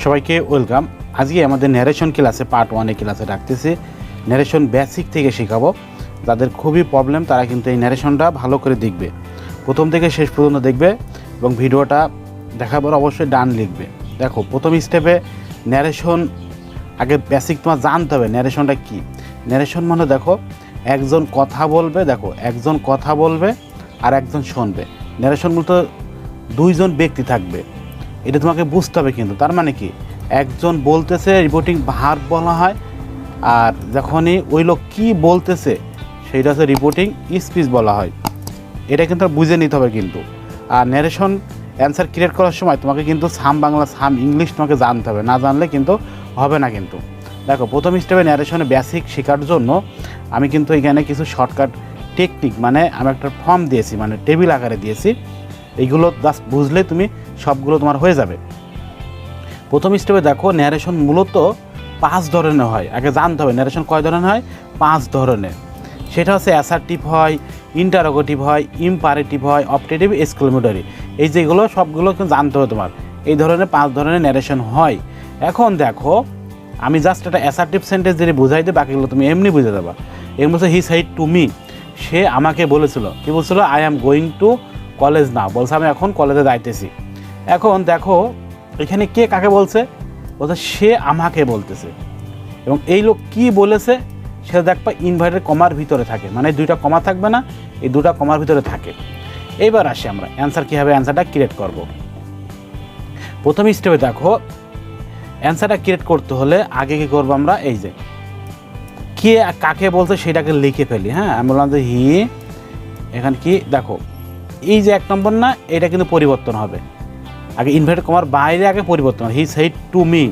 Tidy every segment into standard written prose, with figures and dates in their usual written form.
সবাইকে ওয়েলকাম। আজকে আমাদের ন্যারেশন ক্লাসে পার্ট 1 ক্লাসে রাখতেছি। ন্যারেশন বেসিক থেকে শেখাবো। যাদের খুবই প্রবলেম তারা কিন্তু এই ন্যারেশনটা ভালো করে দেখবে, প্রথম থেকে শেষ পর্যন্ত দেখবে এবং ভিডিওটা দেখার পর অবশ্যই ডান লিখবে। দেখো, প্রথম স্টেপে ন্যারেশন আগে বেসিক তোমার জানতে হবে ন্যারেশনটা কী। ন্যারেশন মানে দেখো, একজন কথা বলবে, দেখো একজন কথা বলবে আর একজন শুনবে। ন্যারেশন বলতে দুইজন ব্যক্তি থাকবে, এটা তোমাকে বুঝতে হবে। কিন্তু তার মানে কি, একজন বলতেছে রিপোর্টিং ভার্ব বলা হয়, আর যখনই ওই লোক কী বলতেছে সেইটা হচ্ছে রিপোর্টিং স্পিচ বলা হয়। এটা কিন্তু বুঝে নিতে হবে কিন্তু। আর ন্যারেশন অ্যান্সার ক্রিয়েট করার সময় তোমাকে কিন্তু সাম বাংলা সাম ইংলিশ তোমাকে জানতে হবে, না জানলে কিন্তু হবে না কিন্তু। দেখো, প্রথম স্টেপে ন্যারেশনে বেসিক শেখার জন্য আমি কিন্তু এখানে কিছু শর্টকাট টেকনিক, মানে আমি একটা ফর্ম দিয়েছি, মানে টেবিল আকারে দিয়েছি। এইগুলো জাস্ট বুঝলে তুমি সবগুলো তোমার হয়ে যাবে। প্রথম স্টেপে দেখো, ন্যারেশন মূলত 5 ধরনের হয়। আগে জানতে হবে ন্যারেশন কয় ধরনের হয়, 5 ধরনের। সেটা হচ্ছে অ্যাসার্টিভ হয়, ইন্টারোগেটিভ হয়, ইম্পারেটিভ হয়, অপটেটিভ, এক্সক্লেমেটরি। এই যেগুলো সবগুলো কিন্তু জানতে হবে তোমার। এই ধরনের 5 ধরনের ন্যারেশন হয়। এখন দেখো, আমি জাস্ট একটা অ্যাসার্টিভ সেন্টেন্স যদি বুঝাই দিই, বাকিগুলো তুমি এমনি বুঝে দেবা। এর মধ্যে হি সেড টু মি, সে আমাকে বলেছিল। কি বলছিল? I am going to college না, বলছে আমি এখন কলেজে যাইতেছি। এখন দেখো, এখানে কে কাকে বলছে? বলছে সে আমাকে বলতেছে। এবং এই লোক কি বলেছে সেটা দেখবা ইনভার্টেড কমার ভিতরে থাকে, মানে 2টা কমা থাকবে না, এই 2টা কমার ভিতরে থাকে। এইবার আসি আমরা অ্যান্সার কীভাবে অ্যান্সারটা ক্রিয়েট করব। প্রথম স্টেপে দেখো, অ্যান্সারটা ক্রিয়েট করতে হলে আগে কী করবো আমরা, এই যে কে কাকে বলছে সেটাকে লিখে ফেলি। হ্যাঁ, আমি বললাম যে হি, এখানে কি দেখো, এই যে 1 নম্বর না, এটা কিন্তু পরিবর্তন হবে। আগে ইনভার্টেড কমার বাইরে আগে পরিবর্তন হয়, হি সেড টু মি।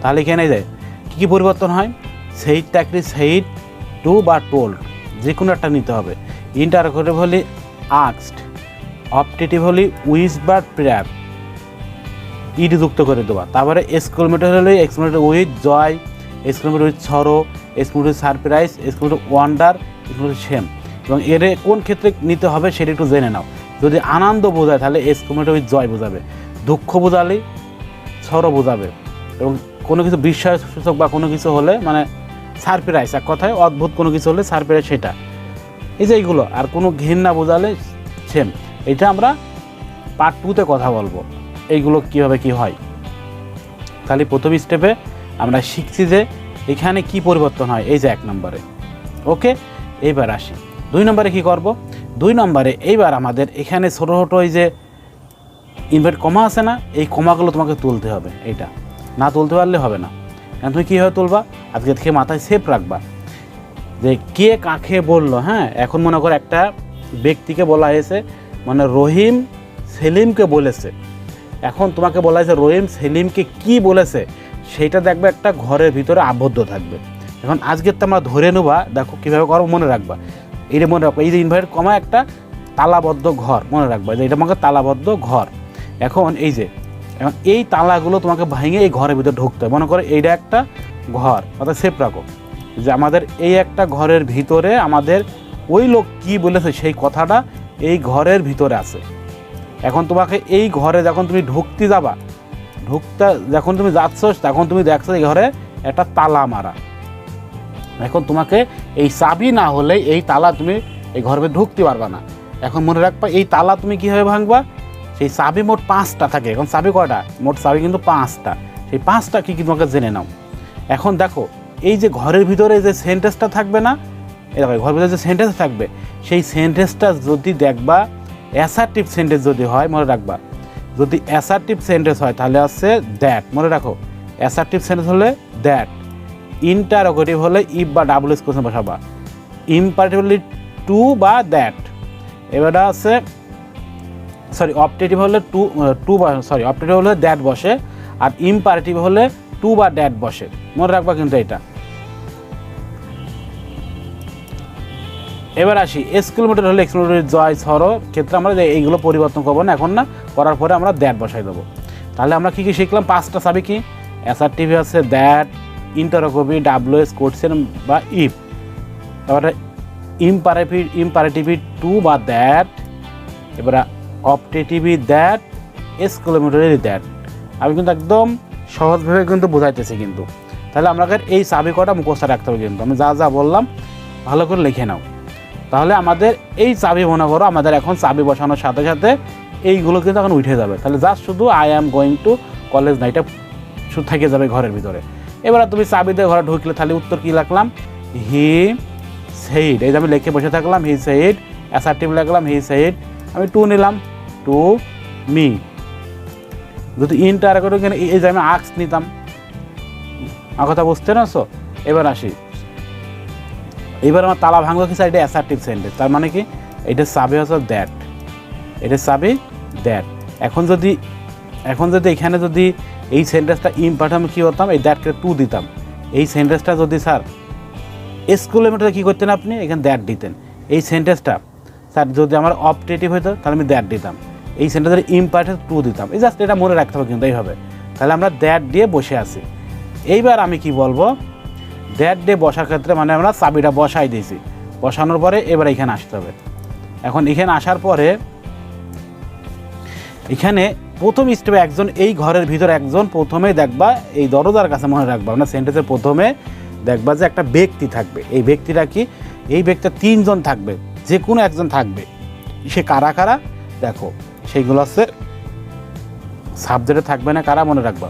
তাহলে এখানে যায় কী পরিবর্তন হয়, সেইডটা একটি সেইড টু বা টোল্ড, যে কোনো একটা নিতে হবে। ইন্টারোগেটিভ হলে আস্কড, অপটেটিভ হলে উইচ বা প্রেয়ার, ইড যুক্ত করে দেওয়া। তারপরে এক্সক্লেমেটরি হলে exclamatory with joy, exclamatory with sorrow, exclamatory surprise, exclamatory wonder, exclamatory shame. এবং এর কোন ক্ষেত্রে নিতে হবে সেটা একটু জেনে নাও। যদি আনন্দ বোঝায় তাহলে এক্সক্লেমেটরি উইথ জয় বোঝাবে, দুঃখ বোঝালে সরো বোঝাবে, এবং কোনো কিছু বিস্ময়সূচক বা কোনো কিছু হলে মানে সারপ্রাইজ, এক কথায় অদ্ভুত কোনো কিছু হলে সারপ্রাইজ সেটা। এই যে এইগুলো। আর কোনো ঘৃণা বোঝালে সেম। এটা আমরা পার্ট 2-তে কথা বলবো এইগুলো কীভাবে কি হয়। তাহলে প্রথম স্টেপে আমরা শিখছি যে এখানে কি পরিবর্তন হয়, এই যে 1 নম্বরে। ওকে, এইবার আসি 2 নম্বরে কি করব। 2 নম্বরে এইবার আমাদের এখানে ছোটো ছোটো এই যে ইনভার্ট কমা আছে না, এই কমাগুলো তোমাকে তুলতে হবে। এইটা না তুলতে পারলে হবে না। কারণ তুমি কীভাবে তুলবা, আজকে থেকে মাথায় সেভ রাখবা যে কে কাকে বললো। হ্যাঁ, এখন মনে করো একটা ব্যক্তিকে বলা হয়েছে, মানে রহিম সেলিমকে বলেছে। এখন তোমাকে বলা হয়েছে রহিম সেলিমকে কি বলেছে, সেইটা দেখবে একটা ঘরের ভিতরে আবদ্ধ থাকবে। এখন আজকে তো আমরা ধরে নেবা, দেখো কীভাবে করো মনে রাখবা। এইটা মনে রাখবা, এই যে ইনভার্ট কমা একটা তালাবদ্ধ ঘর, মনে রাখবা যে এটা আমাকে তালাবদ্ধ ঘর। এখন এই যে এবং এই তালাগুলো তোমাকে ভেঙে এই ঘরের ভিতরে ঢুকতে হয়। মনে করো এইটা একটা ঘর, অর্থাৎ সেফ রাখো যে আমাদের এই একটা ঘরের ভিতরে আমাদের ওই লোক কি বলেছে সেই কথাটা এই ঘরের ভিতরে আছে। এখন তোমাকে এই ঘরে যখন তুমি ঢুকতে যাবা, যখন তুমি যাচ্ছ তখন তুমি দেখছো এই ঘরে একটা তালা মারা। এখন তোমাকে এই চাবি না হলে এই তালা তুমি এই ঘরে ঢুকতে পারবা না। এখন মনে রাখবা এই তালা তুমি কীভাবে ভাঙবা, সেই চাবি মোট 5টা থাকে। এখন চাবি কয়টা? মোট চাবি কিন্তু 5টা। সেই 5টা কী তোমাকে জেনে নাও। এখন দেখো, এই যে ঘরের ভিতরে যে সেন্টেন্সটা থাকবে না, এই দেখো ঘরের ভিতরে যে সেন্টেন্স থাকবে, সেই সেন্টেন্সটা যদি দেখবা অ্যাসার্টিভ সেন্টেন্স যদি হয়, মনে রাখবা যদি অ্যাসার্টিভ সেন্টেন্স হয় তাহলে আছে দ্যাট, মনে রাখো অ্যাসার্টিভ সেন্টেন্স হলে দ্যাট। ইন্টারোগেটিভ হলে ইফ বা ডাবলএস কোশ্চেন বসাবা। ইম্পারেটিভ হলে টু বা দ্যাট। এবারে আছে অপটেটিভ হলে অপটেটিভ হলে দ্যাট বসে, আর ইম্পারেটিভ হলে টু বা দ্যাট বসে, মনে রাখবা কিন্তু এটা। এবার আসি এক্সক্লেমেটরি হলে এক্সক্লেমেটরি জয় সরো ক্ষেত্রে আমরা এইগুলো পরিবর্তন করবো না এখন, না করার পরে আমরা দ্যাট বসাই দেবো। তাহলে আমরা কী কী শিখলাম? 5টা চাবি কি? অ্যাসার্টিভ আছে দ্যাট, ইন্টারোগেটিভ ডাবলএস কোশ্চেন বা ইফ, এবারে ইম্পারেটিভ টু বা দ্যাট, এবারে অপটেটিভ দ্যাট, এক্সক্লেমেটরি দ্যাট। আমি কিন্তু একদম সহজভাবে কিন্তু বোঝাইতেছি কিন্তু। তাহলে আপনাকে এই চাবি কটা মুখস্থ রাখতে হবে কিন্তু, আমি যা যা বললাম ভালো করে লিখে নাও। তাহলে আমাদের এই চাবি মনে করো আমাদের এখন চাবি বসানোর সাথে সাথে এইগুলো কিন্তু এখন উঠে যাবে। তাহলে জাস্ট শুধু I am going to college না, এটা শুধু থেকে যাবে ঘরের ভিতরে। এবার তুমি চাবি দিয়ে ঘরে ঢুকলে তাহলে উত্তর কী লিখলাম, হি সেইড। এই যে আমি লিখে বসে থাকলাম হি সেইড, অ্যাসার্টিভ লিখলাম হি সেইড, আমি টু নিলাম টু মি। যদি ইনটা আর করে এই যে আমি আক্স নিতাম, আমার কথা বুঝতে পারছো? এবার আসি, এবার আমার তালা ভাঙবো কি স্যার, এটা অ্যাসার্টিভ সেন্টেন্স। তার মানে কি এটার চাবি হচ্ছে দ্যাট, এটার চাবি দ্যাট। এখন যদি এখানে যদি এই সেন্টেন্সটা ইম্পর্টেন্ট কী করতাম, এই দ্যাটকে টু দিতাম। এই সেন্টেন্সটা যদি স্যার স্কুলের মধ্যে কী করতেন আপনি, এখানে দ্যাট দিতেন। এই সেন্টেন্সটা স্যার যদি আমার অপটেটিভ হতো তাহলে আমি দ্যাট দিতাম। এই সেন্টেন্সের ইম্পর্টেন্ট টু দিতাম। এই জাস্ট এটা মনে রাখতে হবে কিন্তু এইভাবে। তাহলে আমরা দ্যাট দিয়ে বসে আছি। এইবার আমি কি বলবো, দ্যাট দিয়ে বসার ক্ষেত্রে মানে আমরা চাবিটা বসাই দিয়েছি, বসানোর পরে এবার এখানে আসতে হবে। এখন এখানে আসার পরে এখানে প্রথম স্টেপে একজন এই ঘরের ভিতরে একজন প্রথমে দেখবা এই দরজার কাছে মনে রাখবা, আমরা সেন্টেন্সের প্রথমে দেখবা যে একটা ব্যক্তি থাকবে। এই ব্যক্তিটা কি, এই ব্যক্তিটা তিনজন থাকবে, যে কোনো একজন থাকবে। সে কারা কারা দেখো, সেইগুলো হচ্ছে সাবজেক্টে থাকবে না, কারা মনে রাখবা,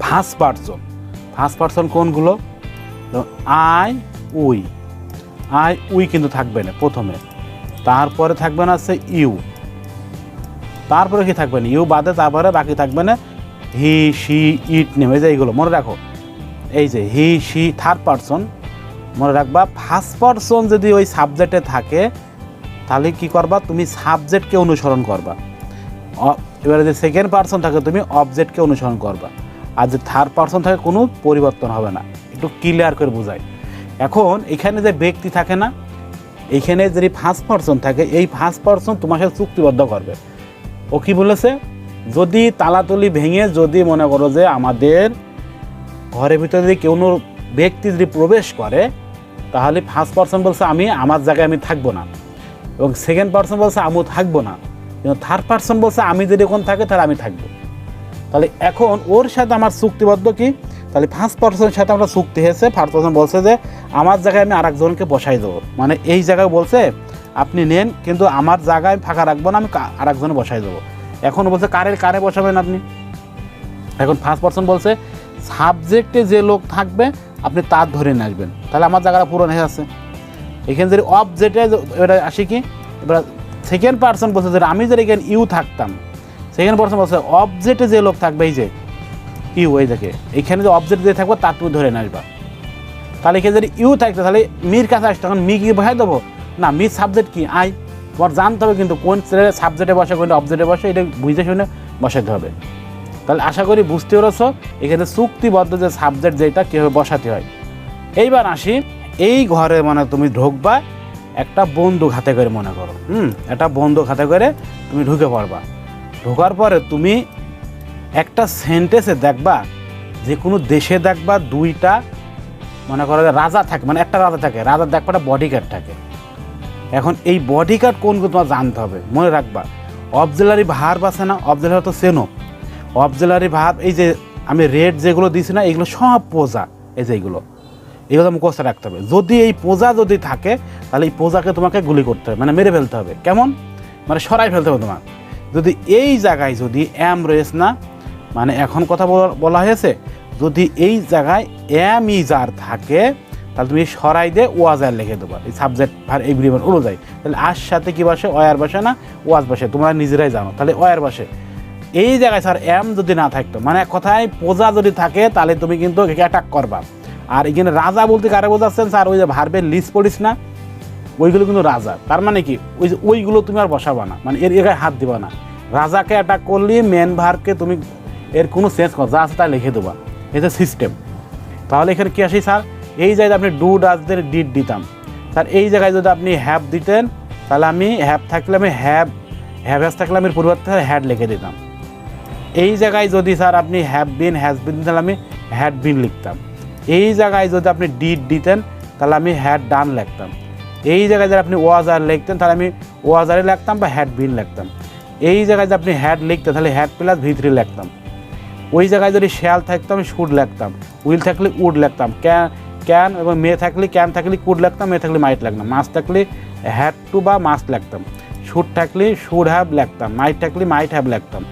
ফার্স্ট পারসন। ফার্স্ট পারসন কোনগুলো, আই উই কিন্তু থাকবে না প্রথমে। তারপরে থাকবে না হচ্ছে ইউ, তারপরে কি থাকবে না ইউ বাদে, তারপরে বাকি থাকবে না হি শি ইট নেম। এই যে এইগুলো মনে রাখো, এই যে হি শি থার্ড পারসন মনে রাখবা। ফার্স্ট পারসন যদি ওই সাবজেক্টে থাকে তাহলে কি করবা, তুমি সাবজেক্টকে অনুসরণ করবা। এবারে যে সেকেন্ড পারসন থাকে তুমি অবজেক্টকে অনুসরণ করবা। আর যে থার্ড পারসন থাকে কোনো পরিবর্তন হবে না। একটু ক্লিয়ার করে বোঝাই। এখন এখানে যে ব্যক্তি থাকে না, এইখানে যদি ফার্স্ট পারসন থাকে, এই ফার্স্ট পারসন তোমার সাথে চুক্তিবদ্ধ করবে। ও কি বলেছে, যদি তালাতলি ভেঙে যদি মনে করো যে আমাদের ঘরের ভিতরে যদি কোনো ব্যক্তি যদি প্রবেশ করে, তাহলে ফার্স্ট পারসন বলছে আমি আমার জায়গায় আমি থাকবো না, এবং সেকেন্ড পারসন বলছে আমিও থাকবো না, কিন্তু থার্ড পারসন বলছে আমি যদি এখন থাকে তাহলে আমি থাকবো। তাহলে এখন ওর সাথে আমার চুক্তিবদ্ধ কি, তাহলে ফার্স্ট পারসনের সাথে আমরা চুক্তি হয়েছে। ফার্স্ট পারসন বলছে যে আমার জায়গায় আমি আরেকজনকে বসাই দেবো, মানে এই জায়গায় বলছে আপনি নেন কিন্তু আমার জায়গায় ফাঁকা রাখবো না, আমি আরেকজনে বসাই দেবো। এখন বলছে কারে বসাবেন আপনি। এখন ফার্স্ট পারসন বলছে সাবজেক্টে যে লোক থাকবে আপনি তার ধরে নিয়ে আসবেন, তাহলে আমার জায়গাটা পূরণ হয়ে আছে। এখানে যদি অবজেক্টে এটা আসি কি, এবার সেকেন্ড পারসন বলছে যে আমি যদি এখানে ইউ থাকতাম, সেকেন্ড পারসন বলছে অবজেক্টে যে লোক থাকবে এই যে ইউ, এই দেখে এখানে যে অবজেক্ট দিয়ে থাকবো তার তুমি ধরে নিয়ে আসবা। তাহলে এখানে যদি ইউ থাকতো তাহলে মির কাছে আসতো, তখন মি কি বসাই দেবো না, মির সাবজেক্ট কি আই। তোমার জানতে হবে কিন্তু কোন সাবজেক্টে বসে কোনটা অবজেক্টে বসে, এটা বুঝে শুনে বসাতে হবে। তাহলে আশা করি বুঝতে পেরেছো এখানে চুক্তিবদ্ধ যে সাবজেক্ট যেটা কীভাবে বসাতে হয়। এইবার আসি, এই ঘরে মানে তুমি ঢুকবা, একটা বন্দুক হাতে করে মনে করো, একটা বন্দুক হাতে করে তুমি ঢুকে পড়বা। ঢোকার পরে তুমি একটা সেন্টেন্সে দেখবা, যে কোনো দেশে দেখবা দুইটা মনে করো রাজা থাকে, মানে একটা রাজা থাকে, রাজার দেখবা একটা বডিগার্ড থাকে। এখন এই বডিগার্ড কোনগুলো তোমার জানতে হবে, মনে রাখবা। অবজেলারি ভার্ব আছে না, অবজেলারি তো চেনো, অবজেলারি ভার্ব এই যে আমি রেড যেগুলো দিছি না, এগুলো সব পোজা, এই যে এগুলো মুখস্থ রাখতে হবে। যদি এই পোজা যদি থাকে তাহলে এই পোজাকে তোমাকে গুলি করতে হবে, মানে মেরে ফেলতে হবে। কেমন, মানে সরাই ফেলতে হবে তোমার। যদি এই জায়গায় যদি অ্যাম রয়েছে না, মানে এখন কথা বলা হয়েছে, যদি এই জায়গায় অ্যাম ইজার থাকে তাহলে তুমি সরাই দিয়ে ওয়াজার লিখে দেবা, এই সাবজেক্ট ভার এগ্রিমেন্ট অনুযায়ী। তাহলে আর সাথে কী বসে, ওয়ার বসে না ওয়াজ বসে, তোমরা নিজেরাই জানো। তাহলে ওয়ার বসে এই জায়গায় স্যার অ্যাম যদি না থাকতো, মানে এক কথায় পোজা যদি থাকে তাহলে তুমি কিন্তু অ্যাটাক করবা। আর এখানে রাজা বলতে কারে বোঝাচ্ছেন স্যার, ওই যে ভার্বের লিস্ট পড়িস না, ওইগুলো কিন্তু রাজা। তার মানে কি ওইগুলো তুমি আর বসাবা না, মানে এর গায়ে হাত দিবা না। রাজাকে অ্যাটাক করলে মেন ভার্বকে তুমি এর কোনো সেন্স কর যা আছে তা লিখে দেবা, এটা সিস্টেম। তাহলে এখানে কি আসি স্যার, এই জায়গায় আপনি ডু ডাজদের ডিড দিতাম স্যার, এই জায়গায় যদি আপনি হ্যাভ দিতেন তাহলে আমি হ্যাভ থাকলে আমি হ্যাভ হ্যাজ থাকলে আমি পরিবর্তে হ্যাড লিখে দিতাম। এই জায়গায় যদি স্যার আপনি হ্যাভ বিন হ্যাজ বিন তাহলে আমি হ্যাড বিন লিখতাম। এই জায়গায় যদি আপনি ডিড দিতেন তাহলে আমি হ্যাড ডান লিখতাম। এই জায়গায় যদি আপনি ওয়াজ আর লিখতেন তাহলে আমি ওয়াজ আরে লিখতাম বা হ্যাড বিন লিখতাম। এই জায়গায় যদি আপনি হ্যাড লিখতেন তাহলে হ্যাড প্লাস V3 লিখতাম। ওই জায়গায় যদি শ্যাল থাকতো আমি শুড লিখতাম, উইল থাকলে উড লিখতাম, ক্যান এবং মে থাকলে ক্যান থাকলে কুড লিখতাম, মে থাকলে মাইট লিখতাম, মাস্ট থাকলে হ্যাড টু বা মাস্ট লিখতাম, শুড থাকলে শুড হ্যাভ লিখতাম, মাইট থাকলে মাইট হ্যাভ লিখতাম,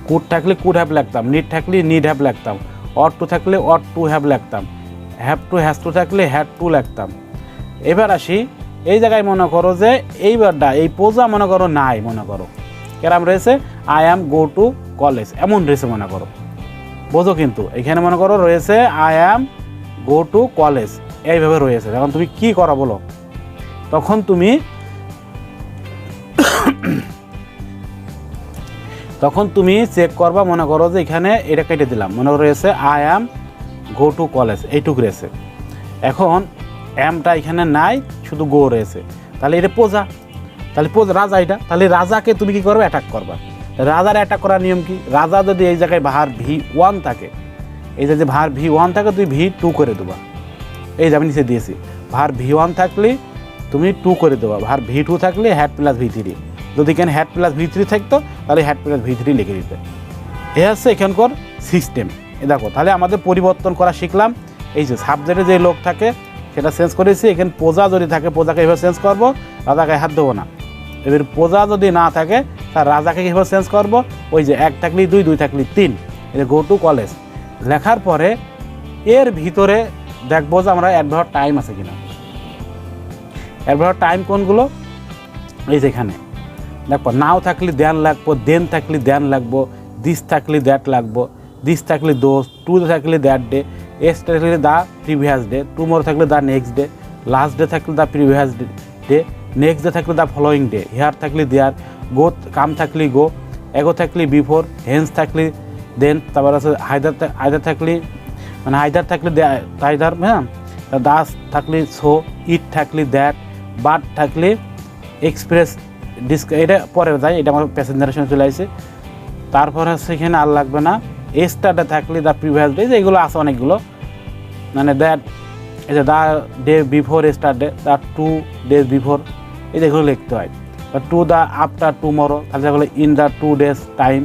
কুড থাকলে কুড হ্যাভ লিখতাম, নিড থাকলে নিড হ্যাভ লিখতাম, অট টু থাকলে অট টু হ্যাভ লিখতাম, হ্যাভ টু হ্যাজ টু থাকলে হ্যাড টু লিখতাম। এবার আসি এই জায়গায় মনে করো যে এইবারটা এই পোজা মনে করো নাই, মনে করো কেরাম রয়েছে I am go to college এমন রয়েছে মনে করো, বোঝো কিন্তু এখানে মনে করো রয়েছে I am go to college এইভাবে রয়েছে। এখন তুমি কি করো বলো, তখন তুমি চেক করবা, মনে করো যে এখানে এটা কেটে দিলাম, মনে করো রয়েছে I am go to college এইটুক রয়েছে। এখন অ্যামটা এখানে নাই, শুধু গো রয়েছে, তাহলে এটা পোজা, তাহলে রাজা এটা, তাহলে রাজাকে তুমি কি করবে অ্যাটাক করবা। রাজার অ্যাটাক করার নিয়ম কি, রাজা যদি এই জায়গায় ভার V1 থাকে, এই যে ভার V1 থাকে তুমি V2 করে দেবা, এই যে আমি নিচে দিয়েছি ভার V1 থাকলে তুমি 2 করে দেবা, ভার V2 থাকলে হ্যাড প্লাস V3, যদি এখানে হ্যাড প্লাস V3 থাকতো তাহলে হ্যাড প্লাস V3 লিখে দিতে। এ হচ্ছে এখানকার সিস্টেম। এ দেখো তাহলে আমাদের পরিবর্তন করা শিখলাম, এই যে সাবজেক্টে যে লোক থাকে সেটা চেঞ্জ করেছি, এখানে পোজা যদি থাকে পোজাকে এভাবে চেঞ্জ করবো, রাজাকে হাত দেবো না। এবার পোজা যদি না থাকে তার রাজাকে কীভাবে চেঞ্জ করবো, ওই যে 1 থাকলে 2, 2 থাকলে 3, এই যে গো টু কলেজ লেখার পরে এর ভিতরে দেখবো যে আমরা অ্যাডভার্ব টাইম আছে কিনা। অ্যাডভার্ব টাইম কোনগুলো, এই যে এখানে দেখো নাও থাকলে দেন লাগবো, দেন থাকলে দেন লাগবো, দিস থাকলে দ্যাট লাগবো, দিস থাকলে দোস, টু থাকলে দ্যাট ডে, এস থাকলে দ্য প্রিভিয়াস ডে, টুমোরো থাকলে the next day, last day থাকলে the previous day, next day থাকলে দ্য ফলোয়িং ডে, হিয়ার থাকলে দেয়ার, গো কাম থাকলে গো, এগো থাকলে বিফোর, হেন্স থাকলে দেন, তারপর আছে আইদার থাকলে মানে আইদার থাকলে আইদার, হ্যাঁ, দাস থাকলে সো, ইট থাকলে দ্যাট, বাট থাকলে এক্সপ্রেস এটা পরে যায়, এটা আমার প্যাসেঞ্জারের সঙ্গে চলে আসে। তারপর হচ্ছে এখানে আর লাগবে না, এস্টারডে থাকলে দ্য প্রিভিয়াস ডে, এইগুলো আছে অনেকগুলো, মানে দ্যাট এই যে the day before yesterday, the 2 days before, এই যে এগুলো লিখতে হয়। টু দ্য আফটার টুমোরো, তাহলে যেগুলো ইন দ্য 2 days টাইম,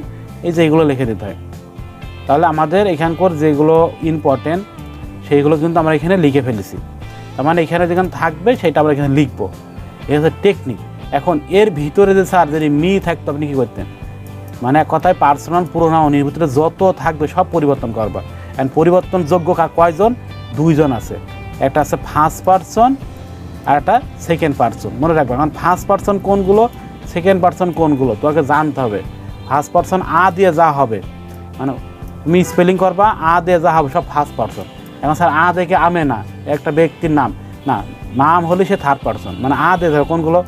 এই যে এগুলো লিখে দিতে হয়। তাহলে আমাদের এখানকার যেগুলো ইম্পর্টেন্ট সেইগুলো কিন্তু আমরা এখানে লিখে ফেলেছি, তার মানে এখানে যেখানে থাকবে সেটা আমরা এখানে লিখবো, এই হচ্ছে টেকনিক। এখন এর ভিতরে যে স্যার যদি মি থাকতো আপনি কী করতেন, মানে এক কথায় পার্সোনাল প্রোনাউনের ভিতরে যত থাকবে সব পরিবর্তন করবা। অ্যান্ড পরিবর্তনযোগ্য কয়জন, 2 জন আছে, একটা আছে ফার্স্ট পার্সন আর একটা সেকেন্ড পার্সন, মনে রাখবে। কারণ ফার্স্ট পার্সন কোনগুলো, সেকেন্ড পার্সন কোনগুলো তোমাকে জানতে হবে। ফার্স্ট পার্সন আ দিয়ে যা হবে, মানে তুমি স্পেলিং করবা আ দিয়ে যা হবে সব ফার্স্ট পার্সন। এখন স্যার আ দেখে আমে না, একটা ব্যক্তির নাম না, নাম হলে সে থার্ড পার্সন, মানে আ দিয়ে যাবে কোনগুলো,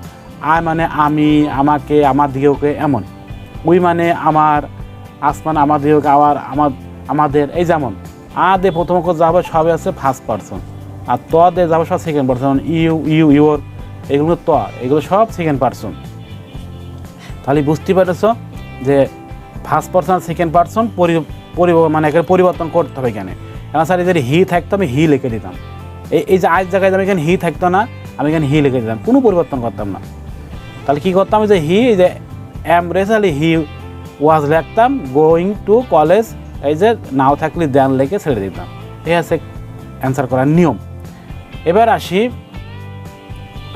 আয় মানে আমি, আমাকে, আমার দিকে ওকে, এমন। উই মানে আমার, আসমান আমার দিকে ওকে, আমাদের, এই যেমন আ দিয়ে প্রথম যাবে সবই আছে ফার্স্ট পার্সন, আর ত দিয়ে যাবে সব সেকেন্ড পার্সন, ইউর, এগুলো এগুলো সব সেকেন্ড পার্সন। তাহলে বুঝতে পারছো যে ফার্স্ট পার্সন আর সেকেন্ড পার্সন মানে এখানে পরিবর্তন করতে হবে এখানে। এখন স্যার যদি হি থাকতো আমি হি লিখে দিতাম, এই যে আজ জায়গায় আমি এখানে হি থাকতো না, আমি এখানে হি লিখে দিতাম, কোনো পরিবর্তন করতাম না। তাহলে কী করতাম, যে হি, এই যে অ্যাম রয়েছে তাহলে হি ওয়াজ লিখতাম, গোয়িং টু কলেজ, এই যে নাও থাকলে দেন লিখে ছেড়ে দিতাম। এই আছে অ্যান্সার করার নিয়ম। এবার আসি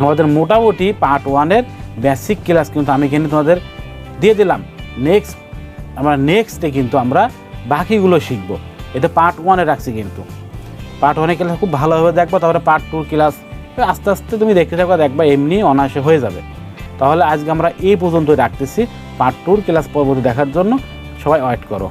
আমাদের মোটামুটি পার্ট 1-এর বেসিক ক্লাস কিন্তু আমি এখানে তোমাদের দিয়ে দিলাম। নেক্সটে কিন্তু আমরা বাকিগুলো শিখবো। এটা পার্ট 1-এ রাখছি, কিন্তু পার্ট 1-এর ক্লাস খুব ভালোভাবে দেখবো, তারপরে পার্ট 2 ক্লাস আস্তে আস্তে তুমি দেখতে থাকবা, দেখবা এমনি অনায়াসে হয়ে যাবে। তাহলে আজকে আমরা এই পর্যন্ত রাখতেছি, পার্ট 2 ক্লাস পরবর্তী দেখার জন্য সবাই ওয়েট করো।